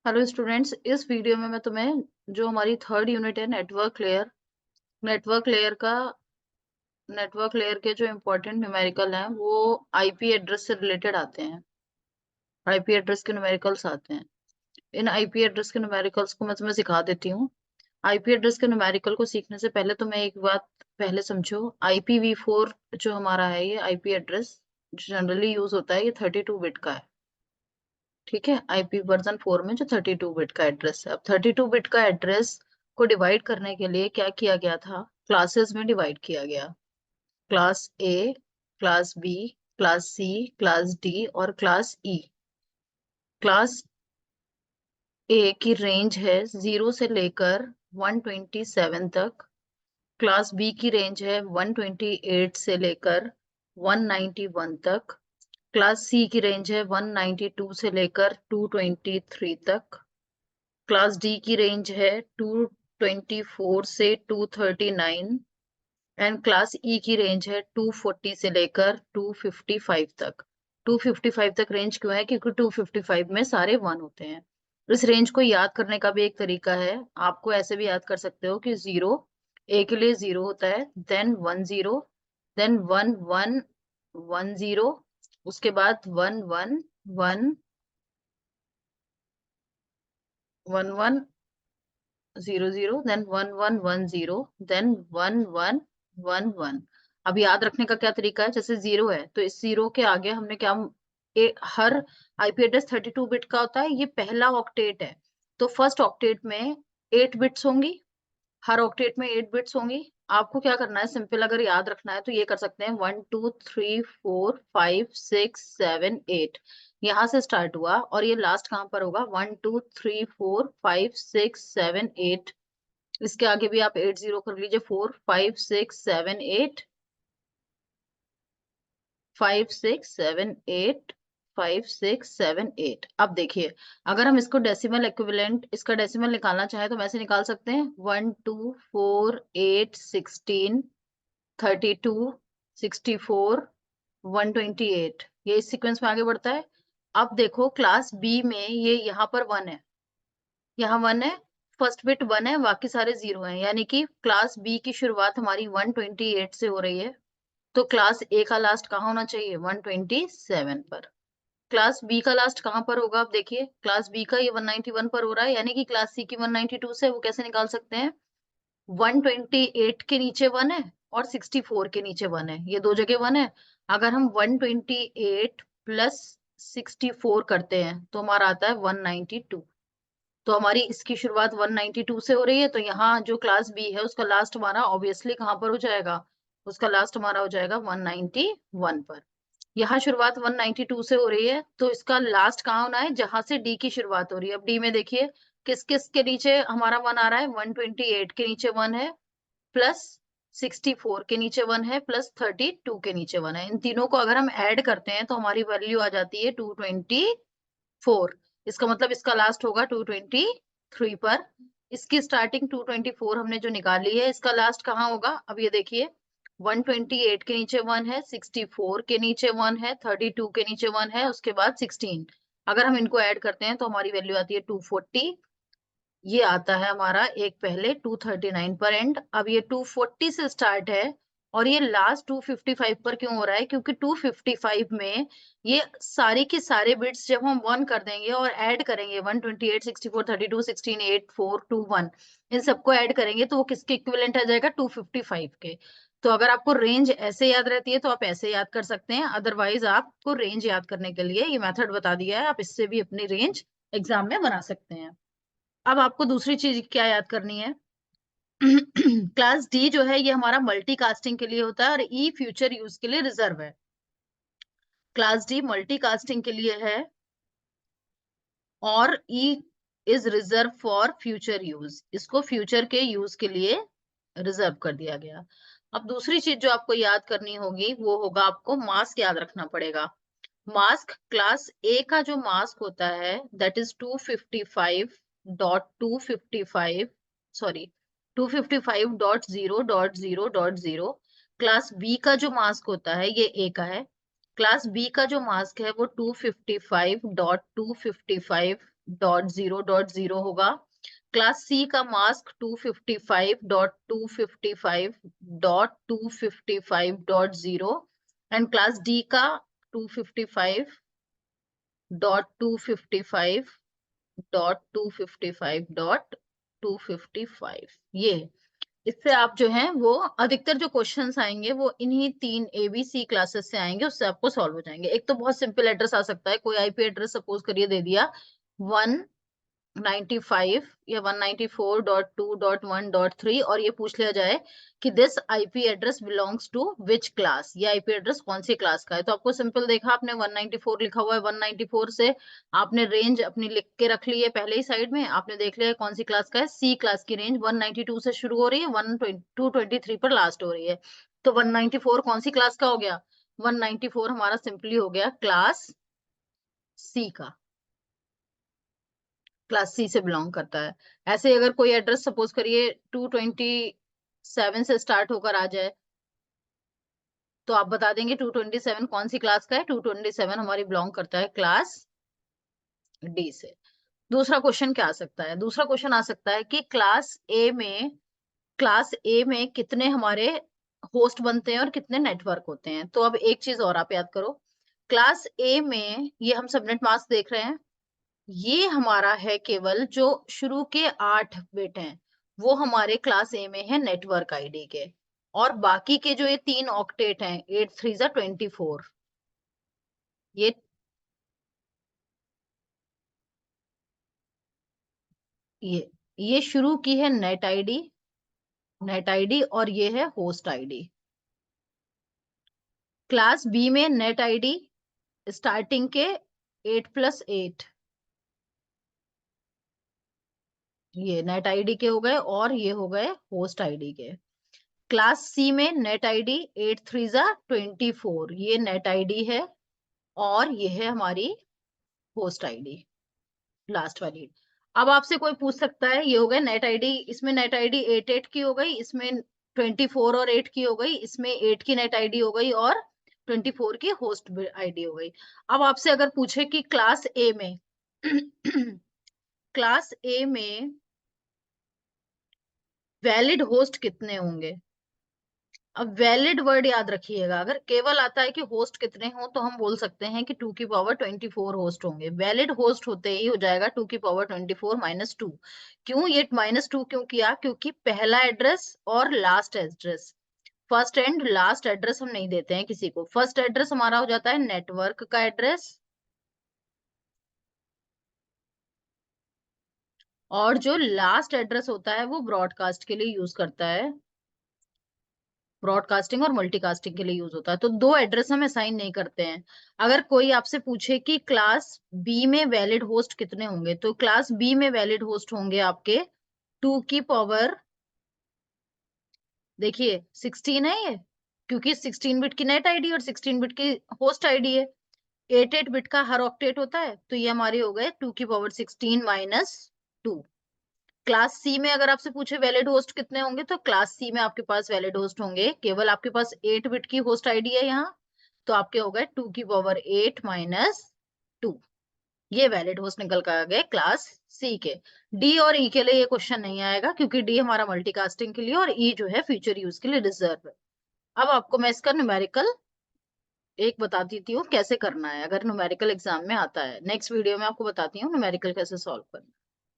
Hello students, इस video में मैं तुम्हें जो हमारी थर्ड यूनिट है नेटवर्क लेयर के जो इम्पोर्टेंट न्यूमेरिकल हैं वो आईपी एड्रेस से रिलेटेड आते हैं। आईपी एड्रेस के न्यूमेरिकल्स आते हैं। इन आईपी एड्रेस के न्यूमेरिकल्स को मैं तुम्हें सिखा देती हूँ। आईपी एड्रेस के न्यूमेरिकल को सीखने से पहले तुम्हें एक बात पहले समझो। IPv4 जो हमारा है, ये आईपी एड्रेस जनरली यूज होता है, ये 32 बिट का है। ठीक है, आईपी वर्जन 4 में जो 32 बिट का एड्रेस है। अब 32 बिट का एड्रेस को डिवाइड करने के लिए क्या किया गया था, क्लासेस में डिवाइड किया गया। Class A, class B, class C, class D और क्लास ई। क्लास ए की रेंज है 0 से लेकर 127 तक। क्लास बी की रेंज है 128 से लेकर 191 तक। क्लास सी की रेंज है 192 से लेकर 223 तक। क्लास डी की रेंज है 224 से 239। एंड क्लास ई की रेंज है 240 से लेकर 255 तक। 255 तक रेंज क्यों है? क्योंकि 255 में सारे वन होते हैं। इस रेंज को याद करने का भी एक तरीका है। आपको ऐसे भी याद कर सकते हो कि जीरो, ए के लिए 0 होता है, देन 10, देन 1110, उसके बाद 1111, 00, देन 1110, देन 1111। अब याद रखने का क्या तरीका है? जैसे 0 है तो इस 0 के आगे हमने क्या, हर आईपी एड्रेस 32 बिट का होता है, ये पहला ऑक्टेट है। तो फर्स्ट ऑक्टेट में 8 बिट्स होंगी, हर ऑक्टेट में 8 बिट्स होंगी। आपको क्या करना है, सिंपल अगर याद रखना है तो ये कर सकते हैं, 1 2 3 4 5 6 7 8। यहाँ से स्टार्ट हुआ और ये लास्ट कहाँ पर होगा? 1 2 3 4 5 6 7 8। इसके आगे भी आप 80 कर लीजिए, 4 5 6 7 8, 5 6 7 8, 5 6 7 8। अब देखिए, अगर हम इसको डेसिमल इक्विवेलेंट, इसका डेसिमल निकालना चाहे तो वैसे निकाल सकते हैं, 1 2 4 8 16 32 64 128। ये इस सीक्वेंस में आगे बढ़ता है। अब देखो क्लास बी में ये यहाँ पर 1 है, यहाँ 1 है, फर्स्ट बिट 1 है, बाकी सारे 0 हैं, यानी कि क्लास बी की शुरुआत हमारी 128 से हो रही है। तो क्लास ए का लास्ट कहाँ होना चाहिए? 127 पर। क्लास बी का लास्ट कहाँ पर होगा? आप देखिए, क्लास बी का ये 191 पर हो रहा है, यानी कि क्लास सी की 192 से वो कैसे निकाल सकते हैं? 128 के नीचे 1 है और 64 के नीचे 1 है, ये दो जगह 1 है। अगर हम 128 प्लस 64 करते हैं तो हमारा आता है 192। तो हमारी इसकी शुरुआत 192 से हो रही है, तो यहाँ जो क्लास बी है उसका लास्ट हमारा ऑब्वियसली कहाँ पर हो जाएगा? उसका लास्ट हमारा हो जाएगा 191 पर। यहाँ शुरुआत 192 से हो रही है, तो इसका लास्ट कहाँ होना है? जहां से डी की शुरुआत हो रही है। अब डी में देखिए, किस किस के नीचे हमारा 1 आ रहा है? 128 के नीचे 1 है, प्लस 64 के नीचे 1 है, प्लस 32 के नीचे 1 है। इन तीनों को अगर हम ऐड करते हैं तो हमारी वैल्यू आ जाती है 224। इसका मतलब इसका लास्ट होगा 223 पर। इसकी स्टार्टिंग 224 हमने जो निकाली है, इसका लास्ट कहाँ होगा? अब ये देखिए, 128 के नीचे 1 है, 64 के नीचे 1 है, 32 के नीचे 1 है, उसके बाद 16। अगर हम इनको ऐड करते हैं तो हमारी वैल्यू आती है 240। ये आता है हमारा एक पहले 239 पर एंड। अब ये 240 से स्टार्ट है और ये लास्ट 255 पर क्यों हो रहा है? क्योंकि 255 में ये सारी के सारे बिट्स जब हम 1 कर देंगे और ऐड करेंगे, 128 64 32 16 8 4 2 1, इन सबको ऐड करेंगे तो वो किसके इक्विवेलेंट आ जाएगा? 255 के। तो अगर आपको रेंज ऐसे याद रहती है तो आप ऐसे याद कर सकते हैं, अदरवाइज आपको रेंज याद करने के लिए ये मेथड बता दिया है, आप इससे भी अपनी रेंज एग्जाम में बना सकते हैं। अब आपको दूसरी चीज क्या याद करनी है? क्लास डी जो है ये हमारा मल्टीकास्टिंग के लिए होता है और ई फ्यूचर यूज के लिए रिजर्व है। क्लास डी मल्टीकास्टिंग के लिए है और E is reserve for future use, इसको फ्यूचर के यूज के लिए रिजर्व कर दिया गया। अब दूसरी चीज जो आपको याद करनी होगी वो होगा, आपको मास्क याद रखना पड़ेगा। मास्क, क्लास ए का जो मास्क होता है that is 255.255, sorry 255.0.0.0। Class B का जो मास्क होता है ये ए का है। क्लास बी का जो मास्क है वो 255.255 255.0.0 होगा। क्लास सी का मास्क 255.255.255.0 एंड क्लास डी का 255.255.255.255 ये। इससे आप जो है वो अधिकतर जो क्वेश्चंस आएंगे वो इन्हीं 3 ABC क्लासेस से आएंगे, उससे आपको सॉल्व हो जाएंगे। एक तो बहुत सिंपल एड्रेस आ सकता है, कोई आईपी एड्रेस सपोज करिए दे दिया 195 या 194.2.1.3 और ये पूछ लिया जाए कि this IP address belongs to which class, ये आईपी एड्रेस कौन सी क्लास का है। तो आपको सिंपल देखा आपने 194 लिखा हुआ है, 194 से आपने रेंज अपनी लिख के रख ली है पहले ही साइड में, आपने देख लिया कौन सी क्लास का है। सी क्लास की रेंज 192 से शुरू हो रही है, 223 पर लास्ट हो रही है। तो 194 कौन सी क्लास का हो गया? 194 हमारा सिंपली हो गया क्लास सी का, क्लास सी से बिलोंग करता है। ऐसे अगर कोई एड्रेस सपोज करिए 227 से स्टार्ट होकर आ जाए तो आप बता देंगे 227 कौन सी क्लास का है। 227 हमारी बिलोंग करता है क्लास डी से। दूसरा क्वेश्चन क्या आ सकता है? दूसरा क्वेश्चन आ सकता है कि क्लास ए में कितने हमारे होस्ट बनते हैं और कितने नेटवर्क होते हैं। तो अब एक चीज और आप याद करो, क्लास ए में ये हम सबनेट मास्क देख रहे हैं, ये हमारा है केवल जो शुरू के 8 बिट हैं वो हमारे क्लास ए में है नेटवर्क आईडी के, और बाकी के जो ये 3 ऑक्टेट हैं 8 3 जा 24, ये ये ये शुरू की है नेट आईडी और ये है होस्ट आईडी। क्लास बी में नेट आईडी स्टार्टिंग के 8+8, ये नेट आईडी के हो गए और ये हो गए होस्ट आईडी के। क्लास सी में नेट आईडी 8 3 जा 24, ये नेट आईडी है और ये है हमारी होस्ट आईडी लास्ट वाली। अब आपसे कोई पूछ सकता है, ये हो गए नेट आईडी, इसमें नेट आईडी 8 की हो गई, इसमें 24 और 8 की हो गई, इसमें 8 की नेट आईडी हो गई और 24 की होस्ट आईडी हो गई। अब आपसे अगर पूछे कि क्लास ए में क्लास ए में वैलिड होस्ट कितने होंगे। अब वैलिड वर्ड याद रखिएगा, अगर केवल आता है कि होस्ट कितने हो तो हम बोल सकते हैं कि 2 की पावर 24 होस्ट होंगे। वैलिड होस्ट होते ही हो जाएगा 2 की पावर 24 - 2। क्यों ये -2 क्यों किया? क्योंकि पहला एड्रेस और last address, first and last address हम नहीं देते हैं किसी को। फर्स्ट एड्रेस हमारा हो जाता है नेटवर्क का एड्रेस, और जो लास्ट एड्रेस होता है वो ब्रॉडकास्ट के लिए यूज करता है, ब्रॉडकास्टिंग और मल्टीकास्टिंग के लिए यूज होता है। तो 2 एड्रेस हम असाइन नहीं करते हैं। अगर कोई आपसे पूछे कि क्लास बी में वैलिड होस्ट कितने होंगे, तो क्लास बी में वैलिड होस्ट होंगे आपके 2 की पावर, देखिए 16 है ये, क्योंकि 16 बिट की नेट आईडी और 16 बिट की होस्ट आईडी है। 8 बिट का हर ऑक्टेट होता है, तो ये हमारे हो गए 2 की पावर 16 - 2। क्लास सी में अगर आपसे पूछे वैलिड होस्ट कितने होंगे, तो क्लास सी में आपके पास वैलिड होस्ट होंगे, केवल आपके पास 8 बिट की होस्ट आईडी है यहाँ, तो आपके हो गए 2 की पावर 8 - 2। ये वैलिड होस्ट निकल कर आ गए क्लास सी के। डी और ई के लिए ये क्वेश्चन नहीं आएगा, क्योंकि डी हमारा मल्टीकास्टिंग के लिए और ई जो है फ्यूचर यूज के लिए रिजर्व है। अब आपको मैं इसका न्यूमेरिकल एक बता देती हूँ कैसे करना है, अगर न्यूमेरिकल एग्जाम में आता है। नेक्स्ट वीडियो में आपको बताती हूँ न्यूमेरिकल कैसे सॉल्व करना है।